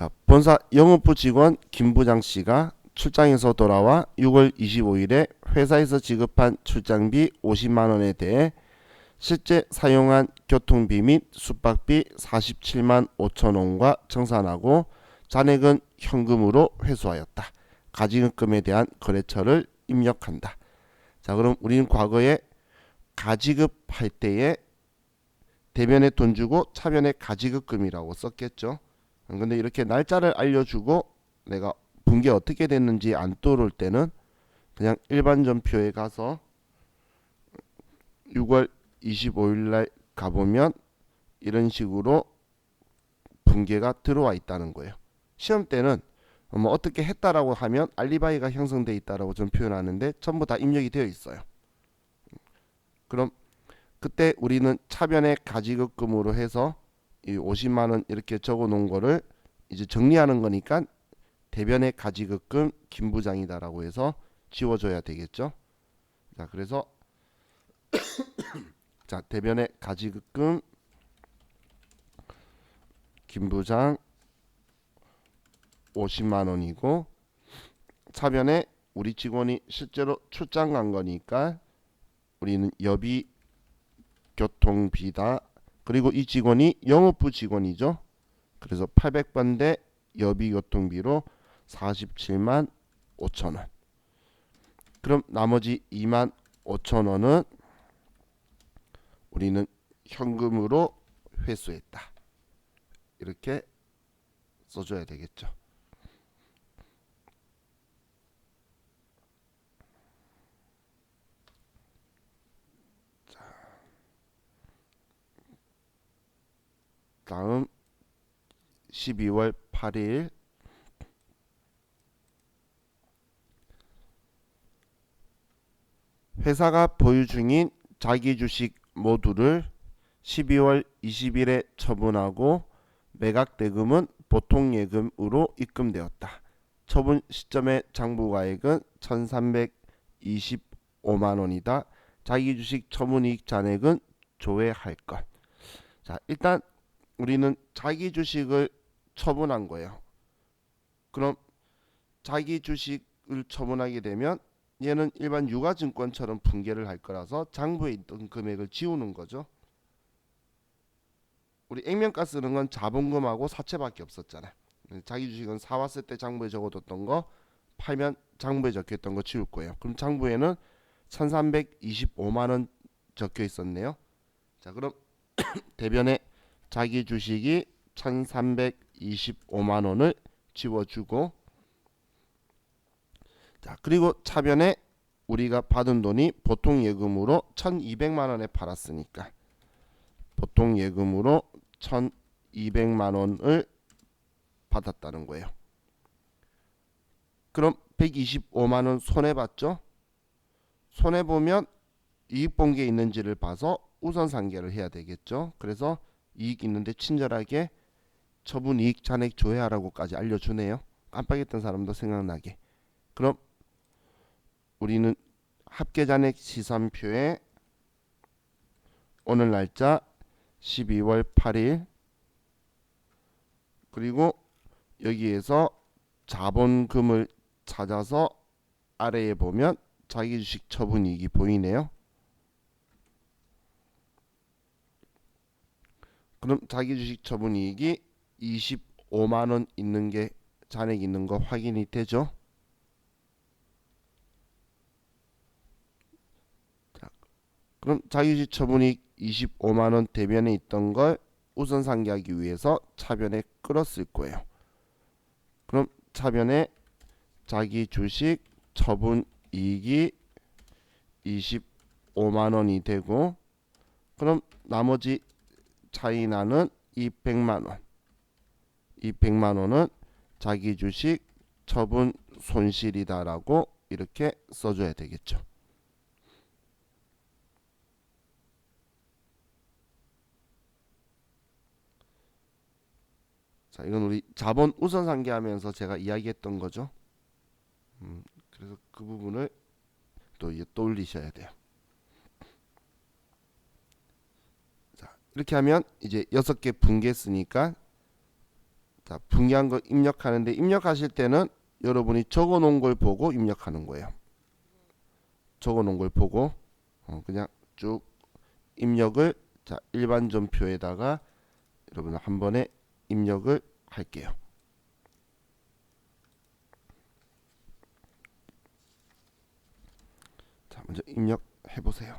자, 본사 영업부 직원 김 부장씨가 출장에서 돌아와 6월 25일에 회사에서 지급한 출장비 50만원에 대해 실제 사용한 교통비 및 숙박비 47만 5천원과 청산하고 잔액은 현금으로 회수하였다. 가지급금에 대한 거래처를 입력한다. 자, 그럼 우리는 과거에 가지급할 때에 대변에 돈 주고 차변에 가지급금이라고 썼겠죠. 근데 이렇게 날짜를 알려주고 내가 분계 어떻게 됐는지 안 떠오를 때는 그냥 일반 전표에 가서 6월 25일 날 가보면 이런 식으로 분계가 들어와 있다는 거예요. 시험 때는 뭐 어떻게 했다라고 하면 알리바이가 형성돼 있다라고 좀 표현하는데 전부 다 입력이 되어 있어요. 그럼 그때 우리는 차변에 가지급금으로 해서 이 50만 원 이렇게 적어 놓은 거를 이제 정리하는 거니까 대변에 가지급금 김 부장이다라고 해서 지워줘야 되겠죠. 자, 그래서 자, 대변에 가지급금 김 부장 50만 원이고 차변에 우리 직원이 실제로 출장 간 거니까 우리는 여비 교통비다. 그리고 이 직원이 영업부 직원이죠. 그래서 800번대 여비 교통비로 47만 5천원. 그럼 나머지 2만 5천원은 우리는 현금으로 회수했다. 이렇게 써줘야 되겠죠. 다음 12월 8일 회사가 보유 중인 자기 주식 모두를 12월 20일에 처분하고 매각 대금은 보통 예금으로 입금되었다. 처분 시점의 장부가액은 1325만 원이다. 자기 주식 처분이익 잔액은 조회할 것. 자, 일단 우리는 자기 주식을 처분한 거예요. 그럼 자기 주식을 처분하게 되면 얘는 일반 유가증권처럼 분괴를 할 거라서 장부에 있던 금액을 지우는 거죠. 우리 액면가 쓰는 건 자본금하고 사채밖에 없었잖아요. 자기 주식은 사왔을 때 장부에 적어뒀던 거, 팔면 장부에 적혀있던 거 지울 거예요. 그럼 장부에는 1325만 원 적혀 있었네요. 자, 그럼 대변에 자기 주식이 1325만 원을 지워주고, 자, 그리고 차변에 우리가 받은 돈이 보통 예금으로 1200만 원에 팔았으니까 보통 예금으로 1200만 원을 받았다는 거예요. 그럼 125만 원 손해 봤죠? 손해 보면 이익 본 게 있는지를 봐서 우선 상계를 해야 되겠죠. 그래서 이익 있는데 친절하게 처분 이익 잔액 조회하라고까지 알려주네요. 깜빡했던 사람도 생각나게. 그럼 우리는 합계 잔액 시산표에 오늘 날짜 12월 8일 그리고 여기에서 자본금을 찾아서 아래에 보면 자기 주식 처분이익이 보이네요. 그럼 자기 주식 처분이익이 25만 원 있는 게 잔액 있는 거 확인이 되죠. 자, 그럼 자기 주식 처분이익 25만 원 대변에 있던 걸 우선 상기하기 위해서 차변에 끌었을 거예요. 그럼 차변에 자기 주식 처분 이익이 25만 원이 되고 그럼 나머지 차이 나는 이 100만 원. 이 100만 원은 자기 주식 처분 손실이다라고 이렇게 써줘야 되겠죠. 자, 이건 우리 자본 우선 상계하면서 제가 이야기했던 거죠. 그래서 그 부분을 또 이제 떠올리셔야 돼요. 자, 이렇게 하면 이제 6개 분개했으니까 자, 분기한 거 입력하는데 입력하실 때는 여러분이 적어 놓은 걸 보고 입력하는 거예요. 적어 놓은 걸 보고 그냥 쭉 입력을 자, 일반 점표에다가 여러분 한 번에 입력을 할게요. 자, 먼저 입력해 보세요.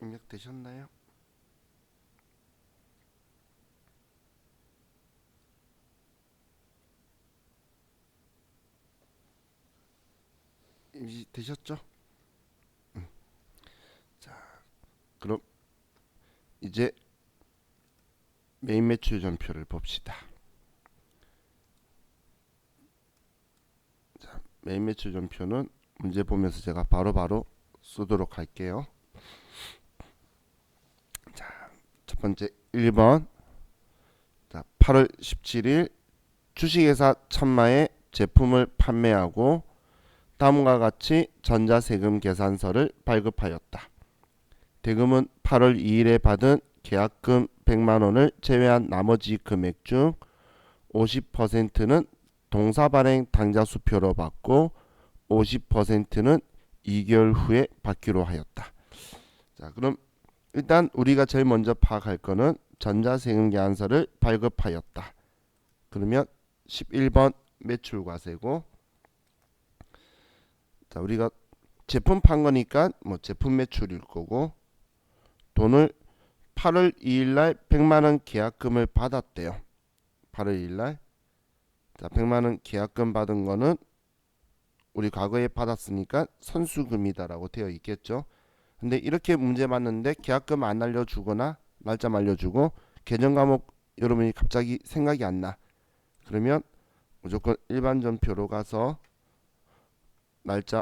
입력되셨나요? 되셨죠? 그럼 이제 메인 매출 전표를 봅시다. 자, 메인 매출 전표는 문제 보면서 제가 바로바로 쓰도록 할게요. 자, 첫 번째 1번. 자, 8월 17일 주식회사 천마에 제품을 판매하고 다음과 같이 전자세금 계산서를 발급하였다. 대금은 8월 2일에 받은 계약금 100만원을 제외한 나머지 금액 중 50%는 동사발행 당좌수표로 받고 50%는 2개월 후에 받기로 하였다. 자, 그럼 일단 우리가 제일 먼저 파악할 거는 전자세금 계산서를 발급하였다. 그러면 11번 매출과세고, 자, 우리가 제품 판 거니까 뭐 제품 매출일 거고, 돈을 8월 2일날 100만원 계약금을 받았대요. 8월 2일날. 자, 100만원 계약금 받은 거는 우리 과거에 받았으니까 선수금이다라고 되어 있겠죠. 근데 이렇게 문제 맞는데 계약금 안 알려주거나 날짜 알려주고 계정 과목 여러분이 갑자기 생각이 안 나. 그러면 무조건 일반 전표로 가서 날짜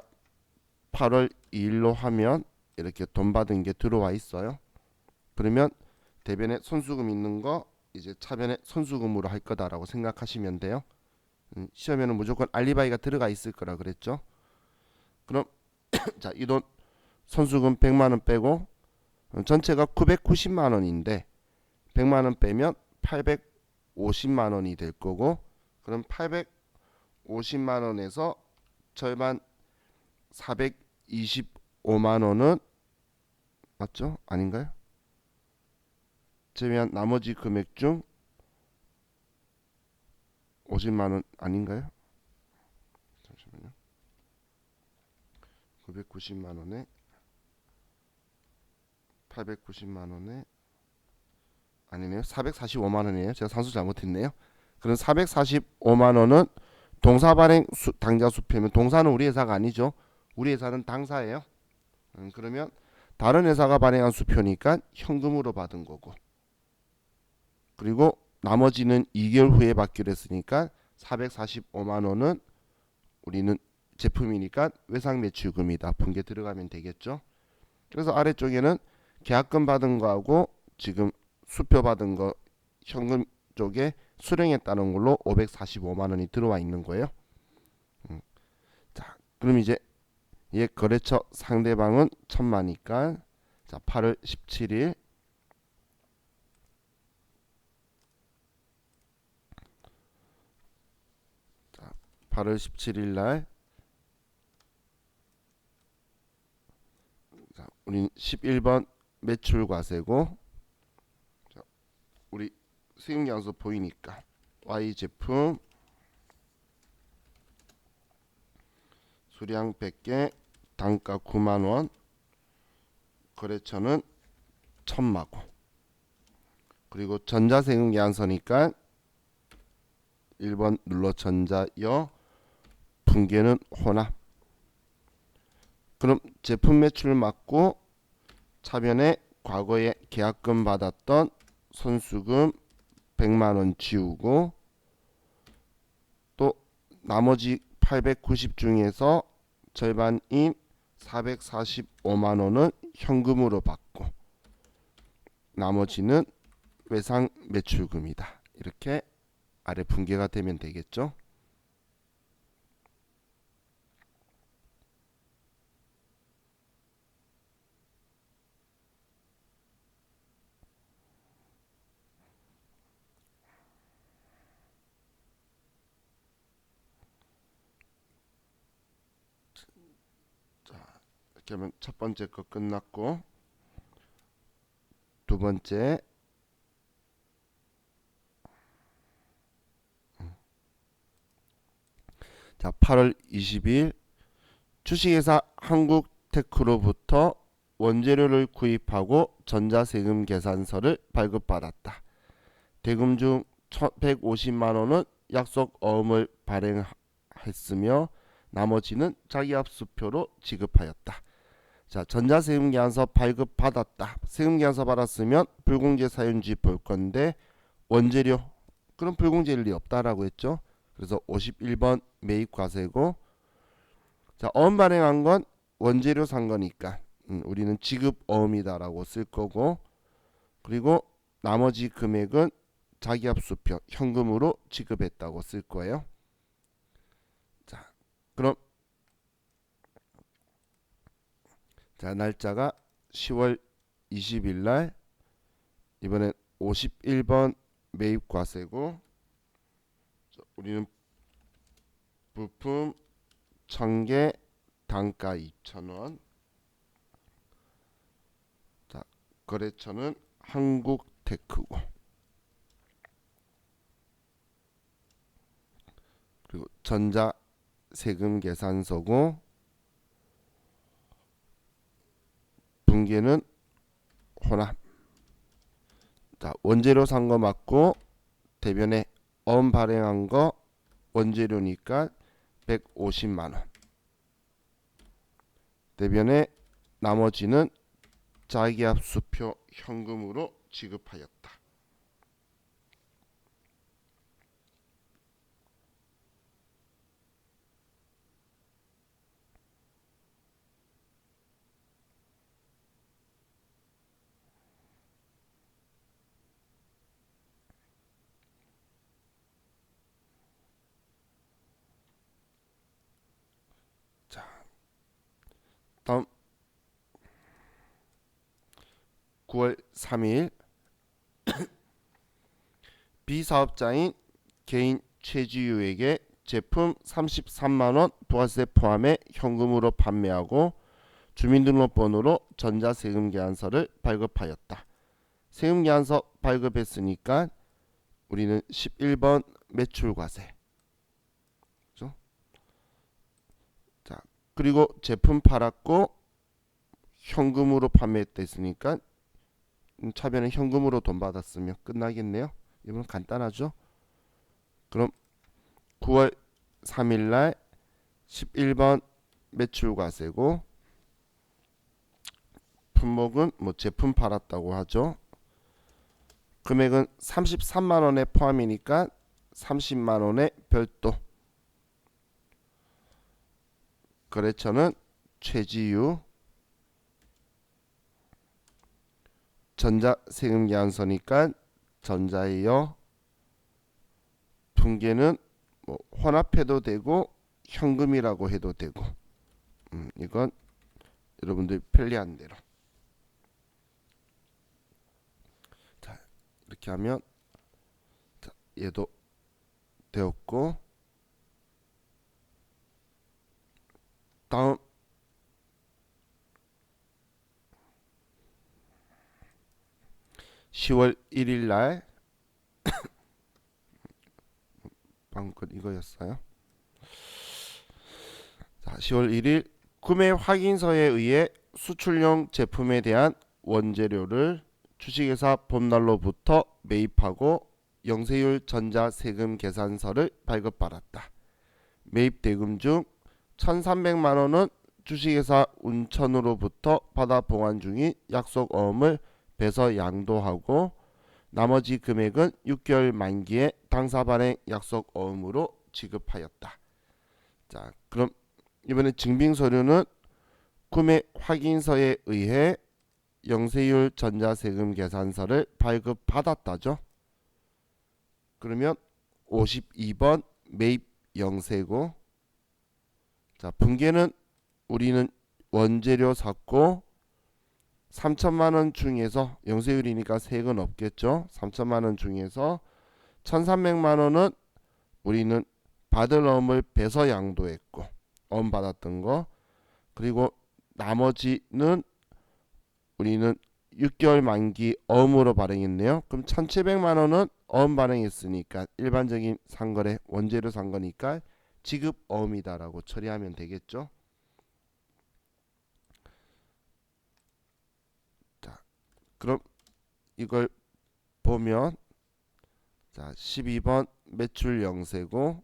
8월 2일로 하면 이렇게 돈 받은 게 들어와 있어요. 그러면 대변에 손수금 있는 거 이제 차변에 손수금으로 할 거다라고 생각하시면 돼요. 시험에는 무조건 알리바이가 들어가 있을 거라 그랬죠. 그럼 자, 이 돈 손수금 100만원 빼고 전체가 990만원인데 100만원 빼면 850만원이 될 거고, 그럼 850만원에서 절반 425만원은 맞죠? 아닌가요? 제외한 나머지 금액 중 50만원 아닌가요? 잠시만요. 990만원에 890만원에 아니네요. 445만원이에요. 제가 산수 잘못했네요. 그럼 445만원은 동사발행 당좌수표면, 동사는 우리 회사가 아니죠. 우리 회사는 당사예요. 그러면 다른 회사가 발행한 수표니까 현금으로 받은 거고, 그리고 나머지는 2개월 후에 받기로 했으니까 445만원은 우리는 제품이니까 외상매출금이다. 분계 들어가면 되겠죠. 그래서 아래쪽에는 계약금 받은 거하고 지금 수표 받은 거 현금 쪽에 수령했다는 걸로 545만원이 들어와 있는 거예요. 자, 그럼 이제 얘 거래처 상대방은 천마니까, 자, 8월 17일 자, 8월 17일 날, 자, 우린 11번 매출과세고, 자, 우리 수익량수 보이니까 Y 제품 수량 100개 단가 9만원, 거래처는 천마고, 그리고 전자세금 계산서니까 1번 눌러 전자여, 분계는 혼합. 그럼 제품 매출 맞고 차변에 과거에 계약금 받았던 손수금 100만원 지우고, 또 나머지 890 중에서 절반인 445만원은 현금으로 받고 나머지는 외상 매출금이다. 이렇게 아래 분계가 되면 되겠죠. 이렇게 하면 첫 번째 거 끝났고, 두 번째 자, 8월 20일 주식회사 한국테크로부터 원재료를 구입하고 전자세금 계산서를 발급받았다. 대금 중 150만 원은 약속 어음을 발행했으며 나머지는 자기압수표로 지급하였다. 자, 전자세금 계산서 발급받았다. 세금 계산서 받았으면 불공제 사유인지 볼 건데 원재료 그럼 불공제일 리 없다라고 했죠. 그래서 51번 매입과세고, 자, 어음 발행한 건 원재료 산 거니까 우리는 지급 어음이다라고 쓸 거고, 그리고 나머지 금액은 자기압수표 현금으로 지급했다고 쓸 거예요. 자, 그럼 자, 날짜가 10월 20일 날, 이번엔 51번 매입과세고, 우리는 부품 1000개 단가 2,000원. 자, 거래처는 한국테크고, 그리고 전자세금 계산서고, 분계는 혼합. 자, 원재료 산 거 맞고 대변에 어음 발행한 거 원재료니까 150만 원. 대변에 나머지는 자기압수표 현금으로 지급하였다. 자, 다음 9월 3일 비사업자인 개인 최지유에게 제품 33만원 부가세 포함해 현금으로 판매하고 주민등록번호로 전자세금 계산서를 발급하였다. 세금 계산서 발급했으니까 우리는 11번 매출과세. 그죠? 자, 그리고 제품 팔았고 현금으로 판매했다 했으니까 차변에 현금으로 돈 받았으면 끝나겠네요. 이건 간단하죠. 그럼 9월 3일날 11번 매출과세고, 품목은 뭐 제품 팔았다고 하죠. 금액은 33만원에 포함이니까 30만원에 별도. 거래처는 최지유. 전자세금 계산서니까 전자예요. 분계는 뭐 혼합해도 되고 현금이라고 해도 되고, 이건 여러분들 편리한 대로. 자, 이렇게 하면 자, 얘도 되었고, 다음 10월 1일 날 방금 건 이거였어요. 자, 10월 1일 구매 확인서에 의해 수출용 제품에 대한 원재료를 주식회사 봄날로부터 매입하고 영세율 전자세금 계산서를 발급받았다. 매입 대금 중 1,300만 원은 주식회사 운천으로부터 받아 보관 중인 약속 어음을 배서 양도하고, 나머지 금액은 6개월 만기에 당사 발행 약속 어음으로 지급하였다. 자, 그럼 이번에 증빙 서류는 구매 확인서에 의해 영세율 전자세금 계산서를 발급받았다죠. 그러면 52번 매입 영세고, 자, 분계는 우리는 원재료 샀고 3천만 원 중에서 영세율이니까 세액은 없겠죠. 3천만 원 중에서 1,300만 원은 우리는 받을 어음을 배서 양도했고 어음 받았던 거, 그리고 나머지는 우리는 6개월 만기 어음으로 발행했네요. 그럼 1,700만 원은 어음 발행했으니까 일반적인 상거래 원재료 산 거니까 지급 어음이다라고 처리하면 되겠죠. 그럼 이걸 보면 자 12번 매출 영세고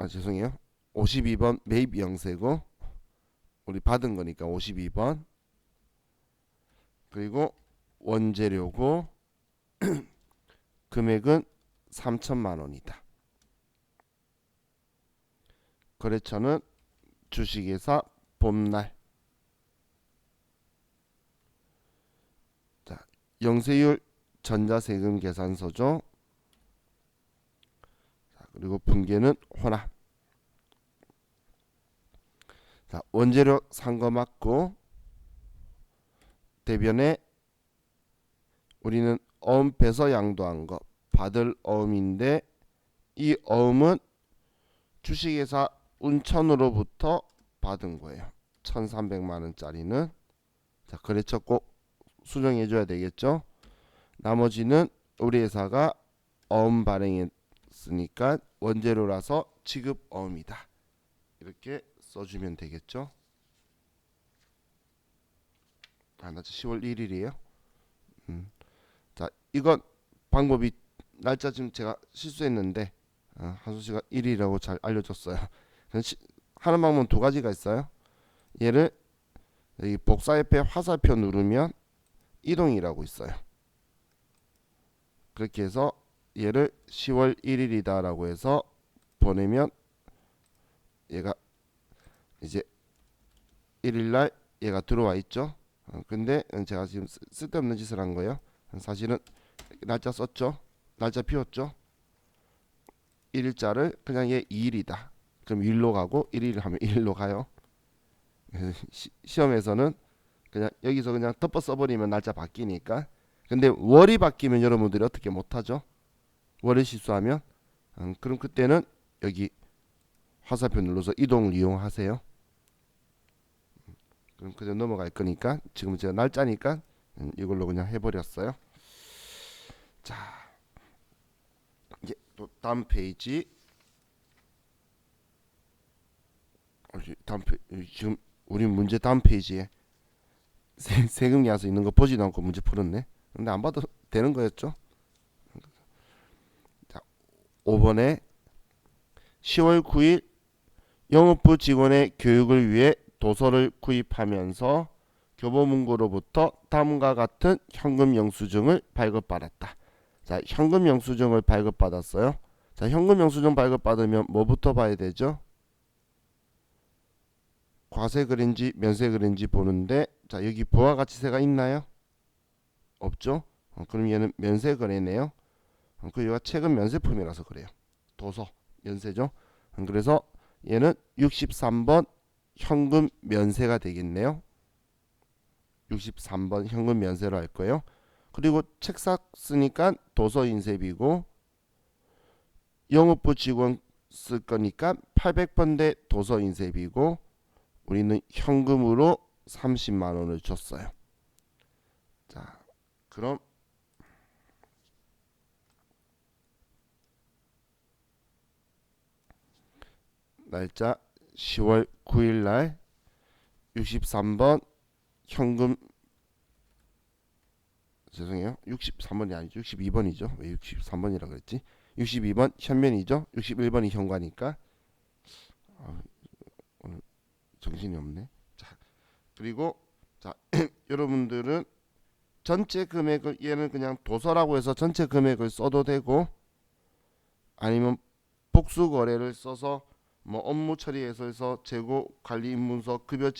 죄송해요. 52번 매입 영세고 우리 받은 거니까 52번 그리고 원재료고 금액은 3천만 원이다. 거래처는 주식회사 봄날. 자, 영세율 전자세금 계산서죠. 자, 그리고 분계는 혼합. 자, 원재료 산 거 맞고 대변에 우리는 어음 빼서 양도한 거 받을 어음인데 이 어음은 주식회사 운천으로부터 받은 거예요. 1,300만 원짜리는 자 거래처 꼭 수정해 줘야 되겠죠. 나머지는 우리 회사가 어음 발행했으니까 원재료라서 지급 어음이다. 이렇게 써주면 되겠죠. 나 10월 1일이에요. 자 이건 방법이 날짜 지금 제가 실수했는데 한수 씨가 1일이라고 잘 알려줬어요. 하는 방법은 두 가지가 있어요. 얘를 여기 복사 옆에 화살표 누르면 이동이라고 있어요. 그렇게 해서 얘를 10월 1일이다 라고 해서 보내면 얘가 이제 1일날 얘가 들어와 있죠. 근데 제가 지금 쓸데없는 짓을 한 거예요. 사실은 날짜 썼죠. 날짜 비웠죠. 1일자를 그냥 얘 2일이다. 그럼 1로 가고 1일 하면 1일로 가요. 시험에서는 그냥 여기서 그냥 덮어 써버리면 날짜 바뀌니까. 근데 월이 바뀌면 여러분들이 어떻게 못하죠? 월을 실수하면 그럼 그때는 여기 화살표 눌러서 이동을 이용하세요. 그럼 그냥 넘어갈 거니까 지금 제가 날짜니까 이걸로 그냥 해버렸어요. 자 이제 또 다음 페이지. 지금 우리 문제 다음 페이지에 세금 계산서 있는 거 보지도 않고 문제 풀었네. 근데 안 봐도 되는 거였죠. 자, 5번에 10월 9일 영업부 직원의 교육을 위해 도서를 구입하면서 교보문고로부터 다음과 같은 현금 영수증을 발급받았다. 자, 현금 영수증을 발급받았어요. 자, 현금 영수증 발급받으면 뭐부터 봐야 되죠? 과세금인지 면세금인지 보는데 자 여기 부가가치세가 있나요? 없죠? 그럼 얘는 면세거래네요. 그 얘가 최근 면세품이라서 그래요. 도서 면세죠. 그래서 얘는 63번 현금 면세가 되겠네요. 63번 현금 면세로 할 거예요. 그리고 책 샀으니까 도서 인쇄비고 영업부 직원 쓸 거니까 800번대 도서 인쇄비고 우리는 현금으로 30만 원을 줬어요. 자, 그럼 날짜 10월 9일 날 63번 현금 죄송해요. 63번이 아니죠. 62번이죠. 왜 63번이라 그랬지? 62번 현면이죠. 61번이 현관이니까 오늘 정신이 없네. 자, 그리고 자, 여러분들은 전체 금액을 얘는 그냥 도서라고 해서 전체 금액을 써도 되고 아니면 복수 거래를 써서 뭐 업무 처리해서 해서 재고 관리 입문서 급여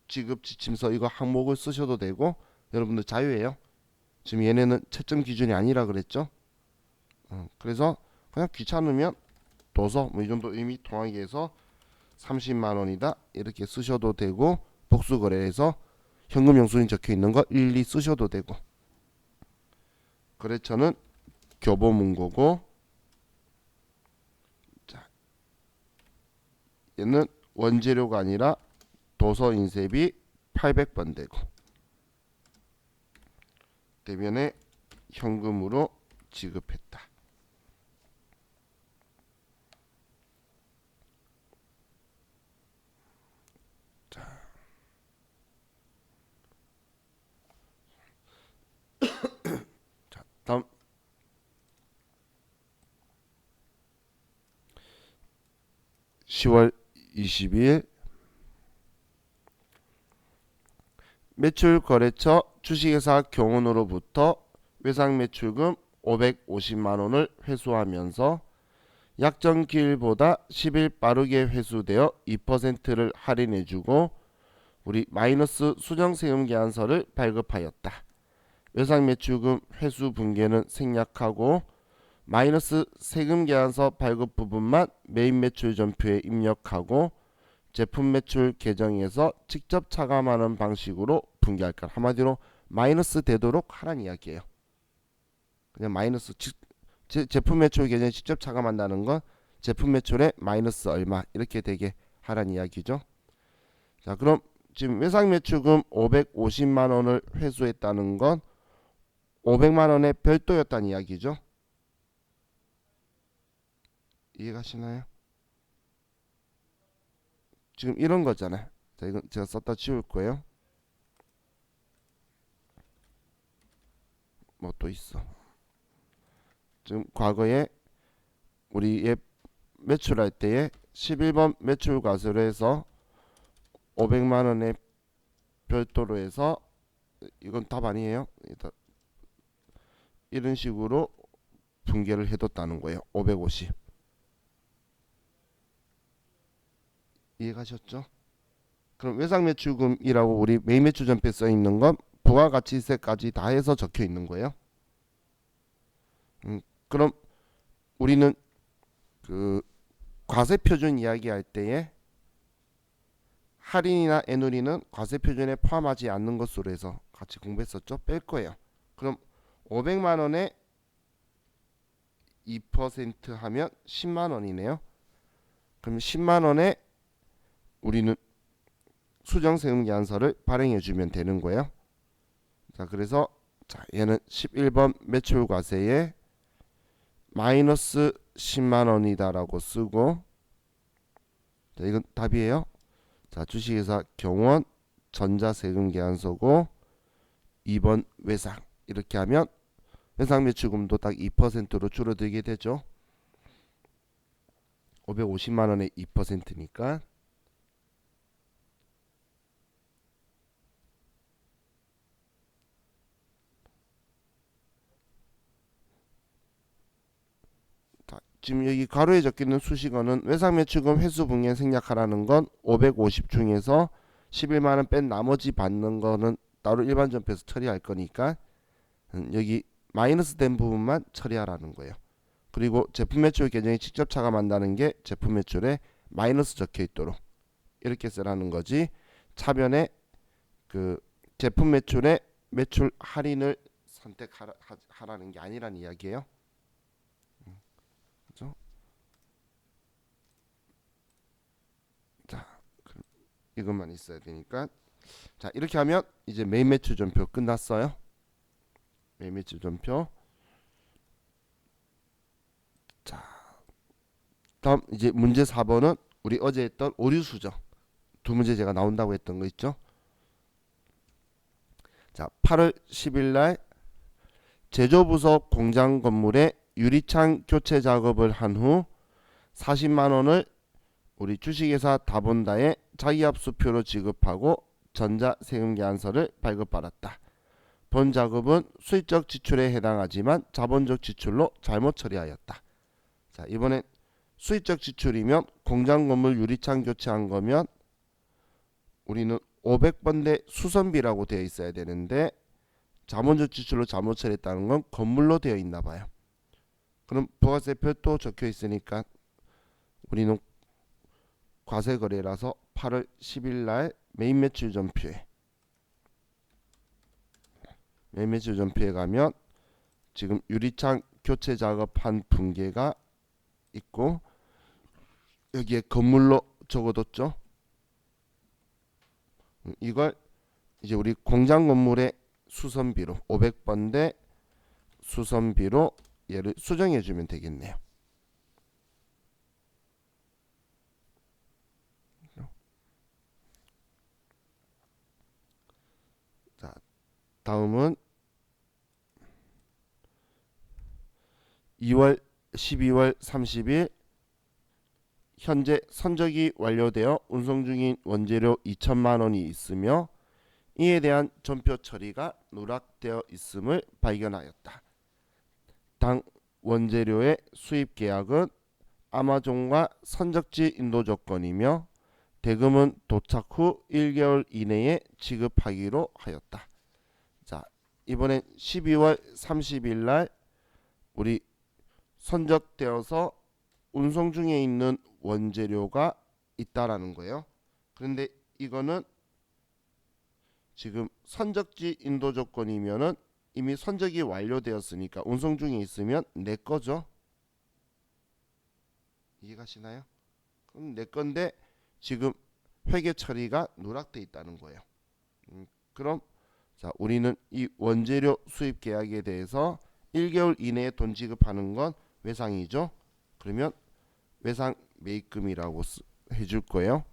지급 지침서 이거 항목을 쓰셔도 되고 여러분들 자유예요. 지금 얘네는 채점 기준이 아니라 그랬죠. 그래서 그냥 귀찮으면 도서 뭐 이 정도 의미 통하게 해서 30만 원이다 이렇게 쓰셔도 되고 복수 거래에서 현금 영수증 적혀 있는 거 일일이 쓰셔도 되고 거래처는 교보문고고 자, 얘는 원재료가 아니라 도서 인쇄비 800번 되고 대변에 현금으로 지급했다. 자, 10월 22일 매출 거래처 주식회사 경원으로부터 외상 매출금 550만 원을 회수하면서 약정 기일보다 10일 빠르게 회수되어 2%를 할인해주고 우리 마이너스 수정세금 계산서를 발급하였다. 외상 매출금 회수 분계는 생략하고 마이너스 세금 계산서 발급 부분만 메인 매출 전표에 입력하고 제품 매출 계정에서 직접 차감하는 방식으로 분계할 것. 한마디로 마이너스 되도록 하라는 이야기예요. 그냥 마이너스 제품 매출 계정에 직접 차감한다는 건 제품 매출에 마이너스 얼마 이렇게 되게 하라는 이야기죠. 자, 그럼 지금 외상 매출금 550만 원을 회수했다는 건 500만 원의 별도였다는 이야기죠. 이해가시나요? 지금 이런 거잖아요. 자, 이건 제가 썼다 지울 거예요. 뭐 또 있어. 지금 과거에 우리의 매출할 때에 11번 매출 과세로 해서 500만 원의 별도로 해서 이건 답 아니에요. 이런 식으로 분계를 해뒀다는 거예요. 550. 이해가셨죠? 그럼 외상매출금이라고 우리 메인 매출 전표에 써 있는 건 부가가치세까지 다 해서 적혀 있는 거예요. 그럼 우리는 그 과세 표준 이야기할 때에 할인이나 애누리는 과세 표준에 포함하지 않는 것으로 해서 같이 공부했었죠. 뺄 거예요. 그럼 500만 원에 2% 하면 10만 원이네요. 그럼 10만 원에 우리는 수정세금 계산서를 발행해 주면 되는 거예요. 자, 그래서 자, 얘는 11번 매출과세에 마이너스 10만 원이다라고 쓰고, 자, 이건 답이에요. 자, 주식회사 경원 전자세금 계산서고 2번 외상 이렇게 하면 외상 매출금도 딱 2%로 줄어들게 되죠. 550만 원에 2%니까. 지금 여기 가로에 적혀있는 수식어는 외상매출금 회수분계 생략하라는 건 550 중에서 11만원 뺀 나머지 받는 거는 따로 일반 전표에서 처리할 거니까 여기 마이너스 된 부분만 처리하라는 거예요. 그리고 제품 매출 계정에 직접 차감한다는 게 제품 매출에 마이너스 적혀 있도록 이렇게 쓰라는 거지, 차변에 그 제품 매출에 매출 할인을 선택하라는 게 아니란 이야기예요. 그죠? 자, 이것만 있어야 되니까. 자, 이렇게 하면 이제 메인 매출 전표 끝났어요. 메인 매출 전표. 자, 다음 이제 문제 4번은 우리 어제 했던 오류 수정 두 문제 제가 나온다고 했던 거 있죠. 자, 8월 10일 날 제조부서 공장 건물에 유리창 교체 작업을 한 후 40만 원을 우리 주식회사 다본다에 자기압수표로 지급하고 전자세금 계산서를 발급받았다. 본 작업은 수익적 지출에 해당하지만 자본적 지출로 잘못 처리하였다. 자, 이번엔 수익적 지출이면 공장 건물 유리창 교체한 거면 우리는 500번대 수선비라고 되어 있어야 되는데 자본적 지출로 잘못 처리했다는 건 건물로 되어 있나 봐요. 그럼 부가세표 또 적혀 있으니까 우리는 과세 거래라서 8월 10일 날 메인 매출 전표에 가면 지금 유리창 교체 작업한 분계가 있고 여기에 건물로 적어뒀죠. 이걸 이제 우리 공장 건물의 수선비로 500번대 수선비로 얘를 수정해 주면 되겠네요. 자, 다음은 12월 30일 현재 선적이 완료되어 운송 중인 원재료 2천만 원이 있으며 이에 대한 전표 처리가 누락되어 있음을 발견하였다. 당 원재료의 수입 계약은 아마존과 선적지 인도 조건이며 대금은 도착 후 1개월 이내에 지급하기로 하였다. 자, 이번엔 12월 30일 날 우리 선적되어서 운송 중에 있는 원재료가 있다라는 거예요. 그런데 이거는 지금 선적지 인도 조건이면은 이미 선적이 완료되었으니까 운송 중에 있으면 내 거죠. 이해가시나요? 그럼 내 건데 지금 회계 처리가 누락돼 있다는 거예요. 그럼 자, 우리는 이 원재료 수입 계약에 대해서 1개월 이내에 돈 지급하는 건 외상이죠. 그러면 외상 매입금이라고 해줄 거예요.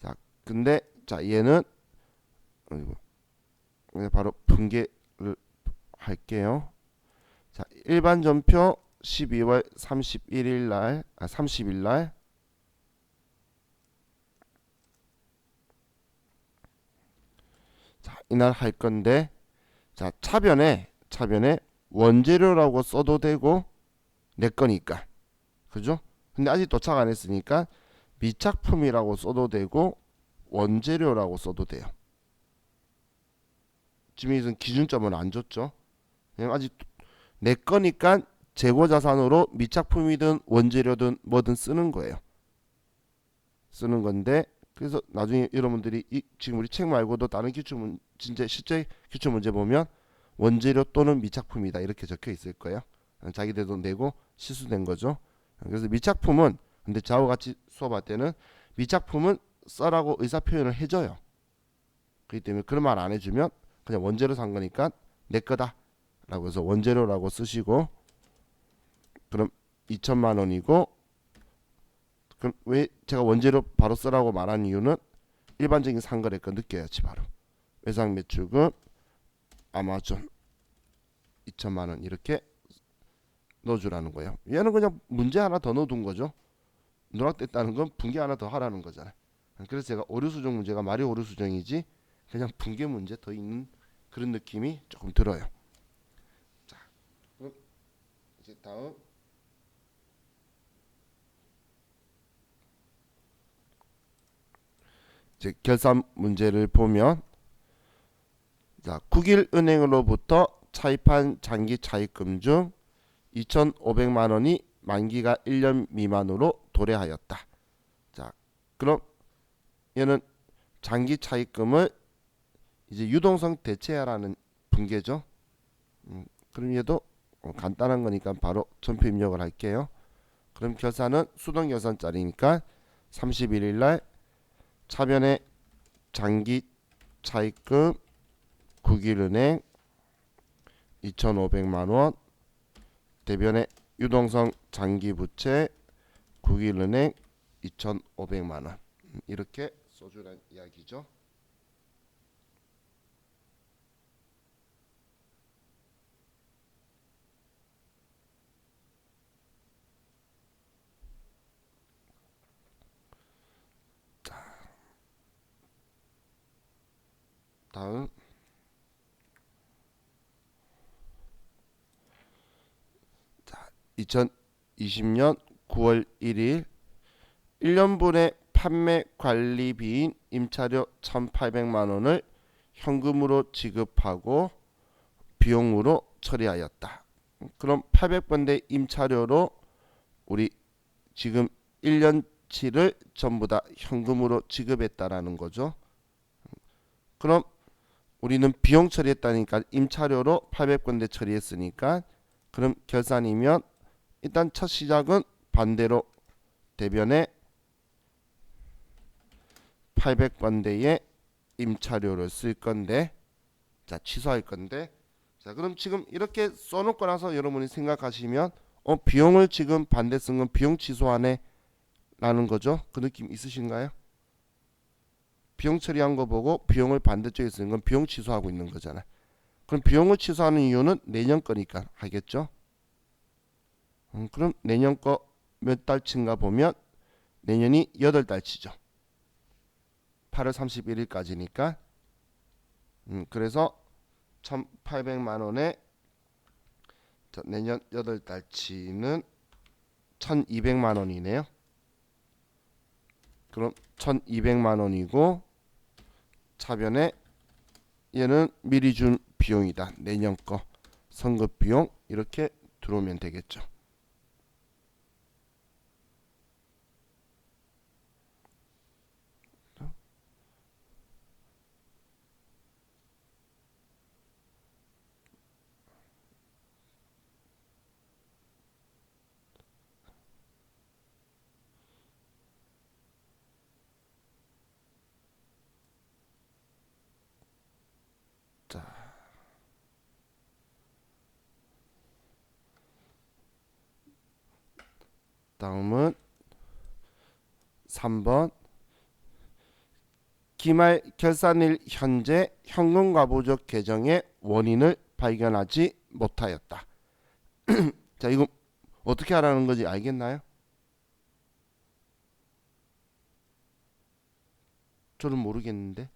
자, 근데 자 얘는 바로 분개를 할게요. 자, 일반 전표 12월 31일 날, 30일 날 자, 이날 할 건데 자, 차변에 원재료라고 써도 되고 내 거니까. 그죠? 근데 아직 도착 안 했으니까 미착품이라고 써도 되고 원재료라고 써도 돼요. 지금 이선 기준점은 안 줬죠. 그냥 아직 내 거니까 재고 자산으로 미착품이든 원재료든 뭐든 쓰는 거예요. 쓰는 건데 그래서 나중에 여러분들이 지금 우리 책 말고도 다른 기출 진짜 실제 기출 문제 보면 원재료 또는 미착품이다 이렇게 적혀 있을 거예요. 자기들도 내고 실수된 거죠. 그래서 미착품은 근데 저하고 같이 수업할 때는 미착품은 써라고 의사 표현을 해줘요. 그렇기 때문에 그런 말 안 해주면 그냥 원재료 산 거니까 내 거다 라고 해서 원재료라고 쓰시고 그럼 2천만 원이고 그럼 왜 제가 원재료 바로 쓰라고 말한 이유는 일반적인 상거래가 느껴야지 바로 외상 매출금 아마존 2천만 원 이렇게 넣어주라는 거예요. 얘는 그냥 문제 하나 더 넣어둔 거죠. 누락됐다는 건 분개 하나 더 하라는 거잖아요. 그래서 제가 오류수정 문제가 말이 오류수정이지 그냥 분개 문제 더 있는 그런 느낌이 조금 들어요. 자, 그럼 이제 다음 이제 결산 문제를 보면 자, 국일은행으로부터 차입한 장기 차입금 중 2,500만 원이 만기가 1년 미만으로 도래하였다. 자, 그럼 얘는 장기 차입금을 이제 유동성 대체하라는 분계죠. 그럼 얘도 간단한 거니까 바로 전표 입력을 할게요. 그럼 결산은 수동 결산짜리니까 31일 날 차변에 장기 차입금 국일은행 2,500만 원 대변에 유동성 장기부채 국일은행 2,500만 원 이렇게 써주란 이야기죠. 다음 2020년 9월 1일 1년분의 판매 관리비인 임차료 1,800만 원을 현금으로 지급하고 비용으로 처리하였다. 그럼 800번대 임차료로 우리 지금 1년치를 전부 다 현금으로 지급했다라는 거죠. 그럼 우리는 비용 처리했다니까 임차료로 800번대 처리했으니까 그럼 결산이면 일단 첫 시작은 반대로 대변에 800번대의 임차료를 쓸 건데 자 취소할 건데 자 그럼 지금 이렇게 써놓고 나서 여러분이 생각하시면 비용을 지금 반대 쓴 건 비용 취소하네 라는 거죠. 그 느낌 있으신가요? 비용 처리한 거 보고 비용을 반대쪽에 쓰는 건 비용 취소하고 있는 거잖아요. 그럼 비용을 취소하는 이유는 내년 거니까 하겠죠. 그럼 내년 거 몇 달치인가 보면 내년이 8달치죠. 8월 31일까지니까. 그래서 1,800만 원에 내년 8달치는 1,200만 원이네요. 그럼 1,200만 원이고 차변에 얘는 미리 준 비용이다. 내년 거 선급 비용 이렇게 들어오면 되겠죠. 자, 다음은 3번 기말 결산일 현재 현금과부족 계정의 원인을 발견하지 못하였다. 자, 이거 어떻게 하라는 거지 알겠나요? 저는 모르겠는데.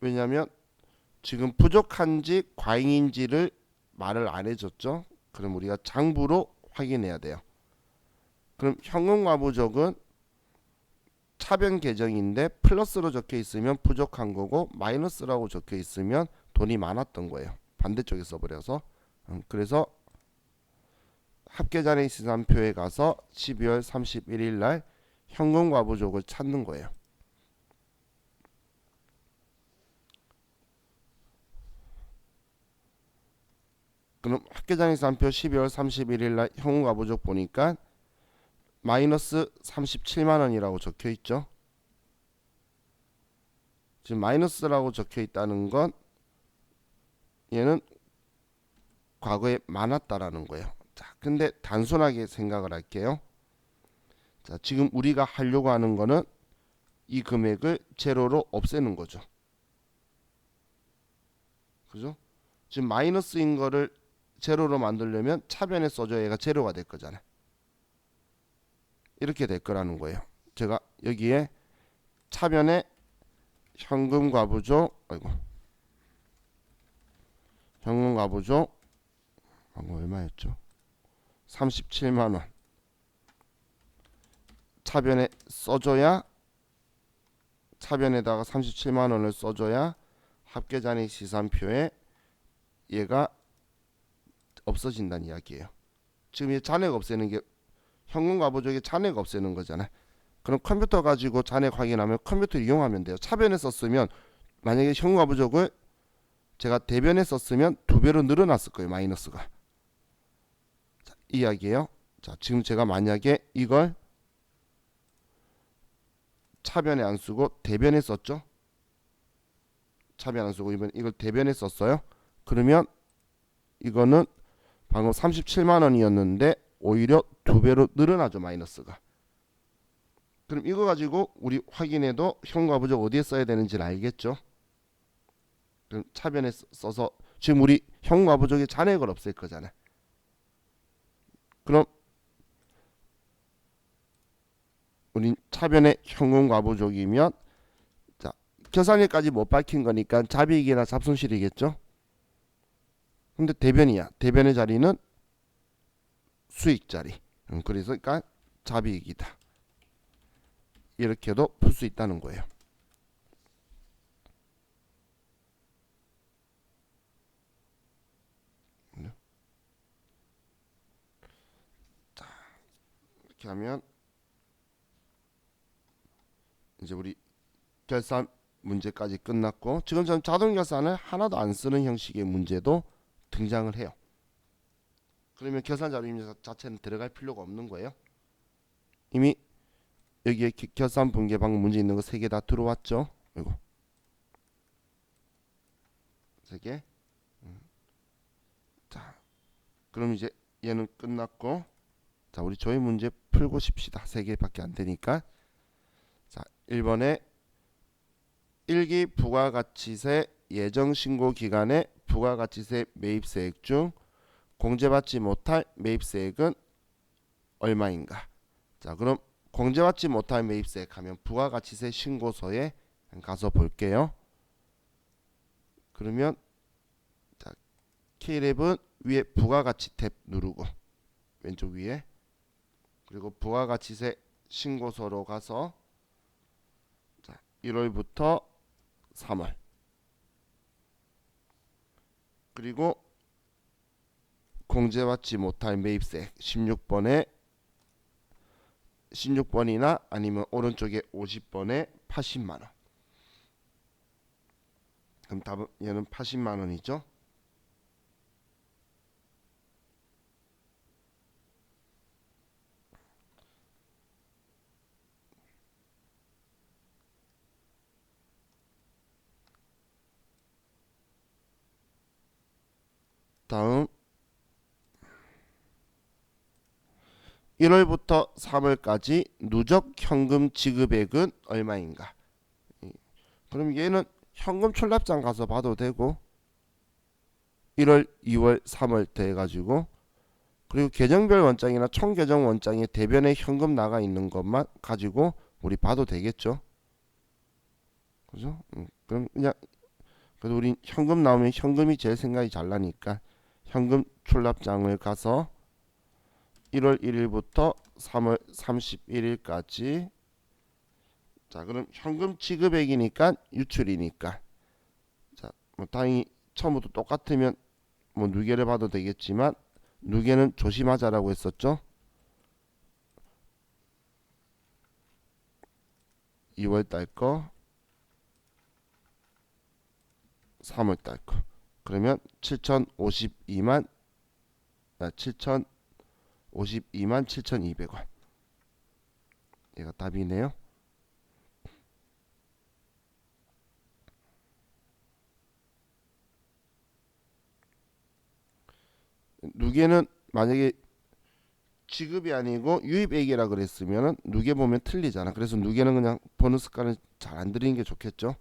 왜냐하면 지금 부족한지 과잉인지를 말을 안 해줬죠. 그럼 우리가 장부로 확인해야 돼요. 그럼 현금과부족은 차변 계정인데 플러스로 적혀 있으면 부족한 거고 마이너스라고 적혀 있으면 돈이 많았던 거예요. 반대쪽에 써버려서. 그래서 합계잔액 시산표에 가서 12월 31일 날 현금과부족을 찾는 거예요. 그럼 합계잔액 시산표 12월 31일 날 현금과부족 보니까 마이너스 37만 원이라고 적혀 있죠. 지금 마이너스라고 적혀 있다는 건 얘는 과거에 많았다라는 거예요. 자, 근데 단순하게 생각을 할게요. 자, 지금 우리가 하려고 하는 거는 이 금액을 제로로 없애는 거죠. 그죠? 지금 마이너스인 거를 제로로 만들려면 차변에 써줘야 얘가 제로가 될 거잖아요. 이렇게 될 거라는 거예요. 제가 여기에 차변에 현금과부족, 현금과부족 얼마였죠? 37만 원. 차변에 써줘야 차변에다가 37만 원을 써줘야 합계잔액 시산표에 얘가 없어진다는 이야기예요. 지금 이 잔액 없애는 게 현금과부족의 잔액 없애는 거잖아요. 그럼 컴퓨터 가지고 잔액 확인하면 컴퓨터 이용하면 돼요. 차변에 썼으면 만약에 현금과부족을 제가 대변에 썼으면 2배로 늘어났을 거예요. 마이너스가. 자, 이야기예요. 자, 지금 제가 만약에 이걸 차변에 안 쓰고 대변에 썼죠. 차변 안 쓰고 이걸 대변에 썼어요. 그러면 이거는 방금 37만 원이었는데 오히려 2배로 늘어나죠. 마이너스가. 그럼 이거 가지고 우리 확인해도 현금과부족 어디에 써야 되는지를 알겠죠. 그럼 차변에 써서 지금 우리 현금과부족의 잔액을 없앨 거잖아요. 그럼 우린 차변에 현금과부족이면 자, 계산일까지 못 밝힌 거니까 잡이익이나 잡손실이겠죠. 근데 대변이야. 대변의 자리는 수익 자리. 그래서 그러니까 잡이익이다. 이렇게도 풀 수 있다는 거예요. 자, 이렇게 하면 이제 우리 결산 문제까지 끝났고 지금 전 자동 결산을 하나도 안 쓰는 형식의 문제도 등장을 해요. 그러면 결산 자료 입력 자체는 들어갈 필요가 없는 거예요. 이미 여기에 결산 분계 방금 문제 있는 거 3개 다 들어왔죠. 이거 3개. 자, 그럼 이제 얘는 끝났고 자, 우리 저희 문제 풀고 싶시다. 3개밖에 안 되니까. 자, 1번에 1기 부가가치세 예정 신고 기간에 부가가치세 매입세액 중 공제받지 못할 매입세액은 얼마인가? 자, 그럼 공제받지 못할 매입세 가면 부가가치세 신고서에 가서 볼게요. 그러면 자, K랩은 위에 부가가치 탭 누르고 왼쪽 위에, 그리고 부가가치세 신고서로 가서 자, 1월부터 3월, 그리고 공제받지 못할 매입세 16번이나 아니면 오른쪽에 50번에 80만원. 그럼 답은 얘는 80만원이죠. 다음 1월부터 3월까지 누적 현금 지급액은 얼마인가? 그럼 얘는 현금 출납장 가서 봐도 되고 1월, 2월, 3월 돼가지고, 그리고 계정별 원장이나 총계정 원장에 대변에 현금 나가 있는 것만 가지고 우리 봐도 되겠죠. 그죠? 그럼 그냥 그래도 우리 현금 나오면 현금이 제일 생각이 잘 나니까 현금 출납장을 가서 1월 1일부터 3월 31일까지. 자, 그럼 현금 지급액이니까 유출이니까 자, 뭐 다행히 처음부터 똑같으면 뭐 누계를 봐도 되겠지만 누계는 조심하자라고 했었죠. 2월 달 거, 3월 달 거. 그러면 7,052만 7,200원. 얘가 답이네요. 누계는 만약에 지급이 아니고 유입액이라 그랬으면은 누계 보면 틀리잖아. 그래서 누계는 그냥 보는 습관을 잘 안 들이는 게 좋겠죠.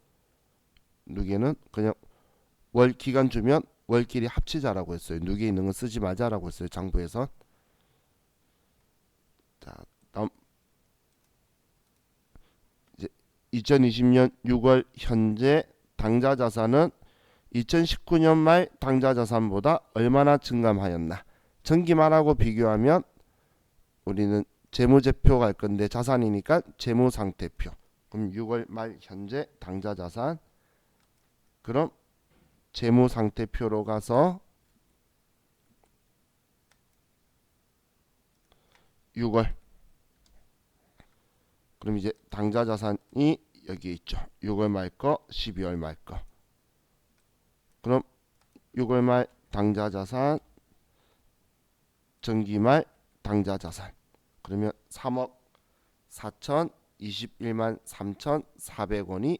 누계는 그냥 월 기간 주면 월끼리 합치자라고 했어요. 누계 있는 건 쓰지 말자라고 했어요. 장부에서. 자, 다음 이제 2020년 6월 현재 당좌 자산은 2019년 말 당좌 자산보다 얼마나 증감하였나? 전기 말하고 비교하면 우리는 재무제표 갈 건데 자산이니까 재무상태표. 그럼 6월 말 현재 당좌 자산. 그럼 재무상태표로 가서 6월. 그럼 이제 당좌 자산이 여기 있죠. 6월 말 거, 12월 말 거. 그럼 6월 말 당좌 자산, 전기 말 당좌 자산. 그러면 3억 4,021만 3,400원이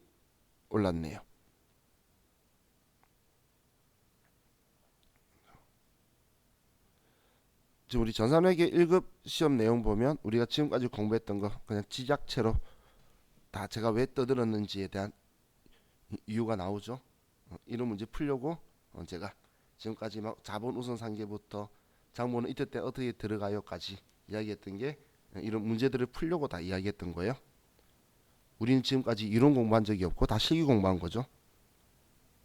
올랐네요. 지금 우리 전산회계 1급 시험 내용 보면 우리가 지금까지 공부했던 거 그냥 지작체로 다 제가 왜 떠들었는지에 대한 이유가 나오죠. 이런 문제 풀려고 제가 지금까지 막 자본 우선 상계부터 장본은 이때 때 어떻게 들어가요까지 이야기했던 게 이런 문제들을 풀려고 다 이야기했던 거예요. 우리는 지금까지 이론 공부한 적이 없고 다 실기 공부한 거죠.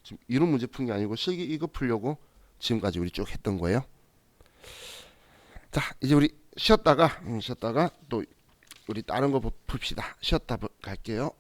지금 이론 문제 푼 게 아니고 실기 이거 풀려고 지금까지 우리 쭉 했던 거예요. 자, 이제 우리 쉬었다가 또 우리 다른 거 봅시다. 쉬었다 갈게요.